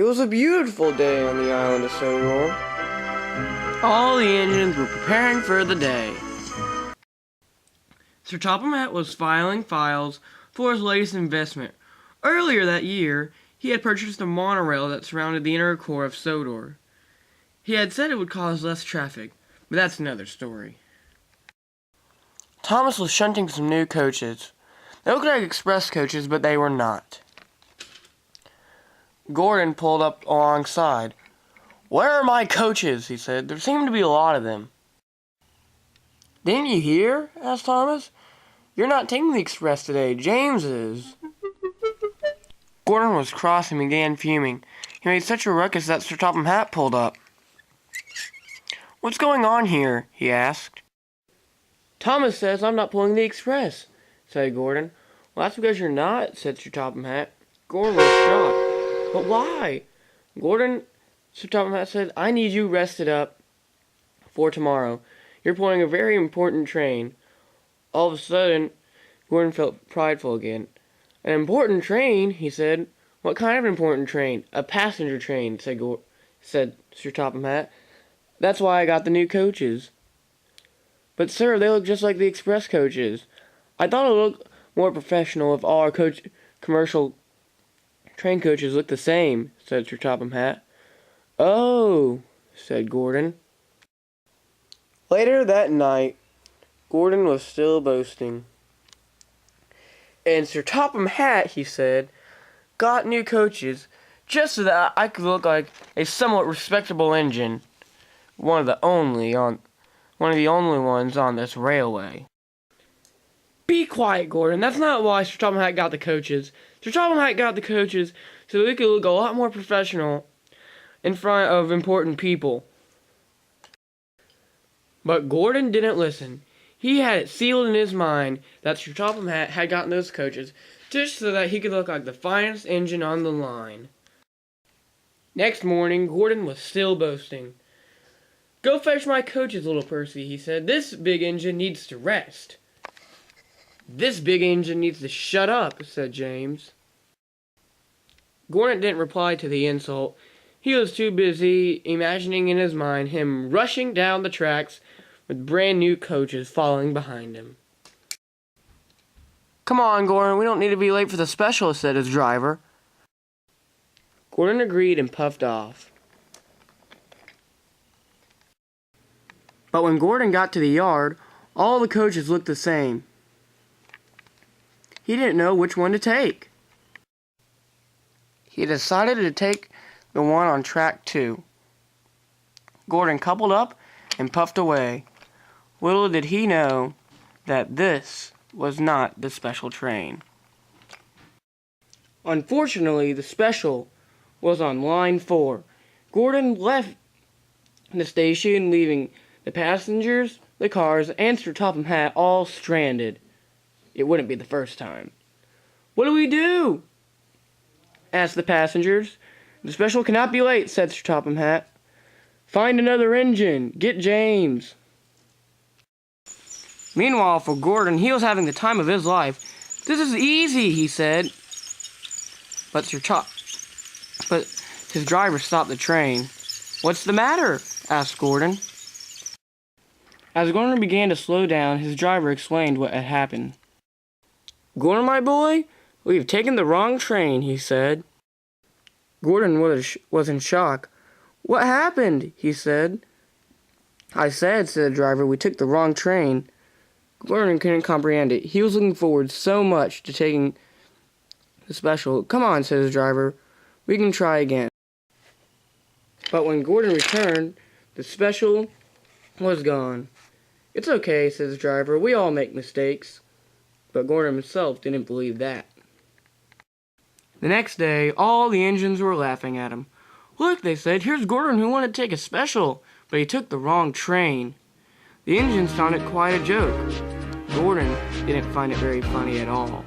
It was a beautiful day on the island of Sodor. All the engines were preparing for the day. Sir Topham Hatt was filing files for his latest investment. Earlier that year, he had purchased a monorail that surrounded the inner core of Sodor. He had said it would cause less traffic, but that's another story. Thomas was shunting some new coaches. They looked like express coaches, but they were not. Gordon pulled up alongside. "Where are my coaches?" he said. "There seem to be a lot of them." "Didn't you hear?" asked Thomas. "You're not taking the express today. James is." Gordon was cross and began fuming. He made such a ruckus that Sir Topham Hatt pulled up. "What's going on here?" he asked. "Thomas says I'm not pulling the express," said Gordon. "Well, that's because you're not," said Sir Topham Hatt. Gordon was shocked. "But why?" Sir Topham Hatt said, "I need you rested up for tomorrow. You're pulling a very important train." All of a sudden, Gordon felt prideful again. "An important train?" he said. "What kind of important train?" "A passenger train," said Sir Topham Hatt. "That's why I got the new coaches." "But sir, they look just like the express coaches." "I thought it would look more professional if all our commercial train coaches looked the same," said Sir Topham Hatt. "Oh," said Gordon. Later that night, Gordon was still boasting. "And Sir Topham Hatt," he said, "got new coaches just so that I could look like a somewhat respectable engine, one of the only ones on this railway." "Be quiet, Gordon. That's not why Sir Topham Hatt got the coaches. Sir Topham Hatt got the coaches so that we could look a lot more professional in front of important people." But Gordon didn't listen. He had it sealed in his mind that Sir Topham Hatt had gotten those coaches just so that he could look like the finest engine on the line. Next morning, Gordon was still boasting. "Go fetch my coaches, little Percy," he said. "This big engine needs to rest." "This big engine needs to shut up," said James. Gordon didn't reply to the insult. He was too busy imagining in his mind him rushing down the tracks with brand new coaches following behind him. "Come on, Gordon, we don't need to be late for the special," said his driver. Gordon agreed and puffed off. But when Gordon got to the yard, all the coaches looked the same. He didn't know which one to take. He decided to take the one on track 2. Gordon coupled up and puffed away. Little did he know that this was not the special train. Unfortunately, the special was on line 4. Gordon left the station, leaving the passengers, the cars, and Sir Topham Hatt all stranded. It wouldn't be the first time. "What do we do?" asked the passengers. "The special cannot be late," said Sir Topham Hatt. "Find another engine. Get James." Meanwhile, for Gordon, he was having the time of his life. "This is easy," he said. But his driver stopped the train. "What's the matter?" asked Gordon. As Gordon began to slow down, his driver explained what had happened. "Gordon, my boy, we've taken the wrong train," he said. Gordon was in shock. "What happened?" he said. "I said," said the driver, "we took the wrong train." Gordon couldn't comprehend it. He was looking forward so much to taking the special. "Come on," said his driver. "We can try again." But when Gordon returned, the special was gone. "It's okay," said his driver. "We all make mistakes." But Gordon himself didn't believe that. The next day, all the engines were laughing at him. "Look," they said, "here's Gordon who wanted to take a special, but he took the wrong train." The engines found it quite a joke. Gordon didn't find it very funny at all.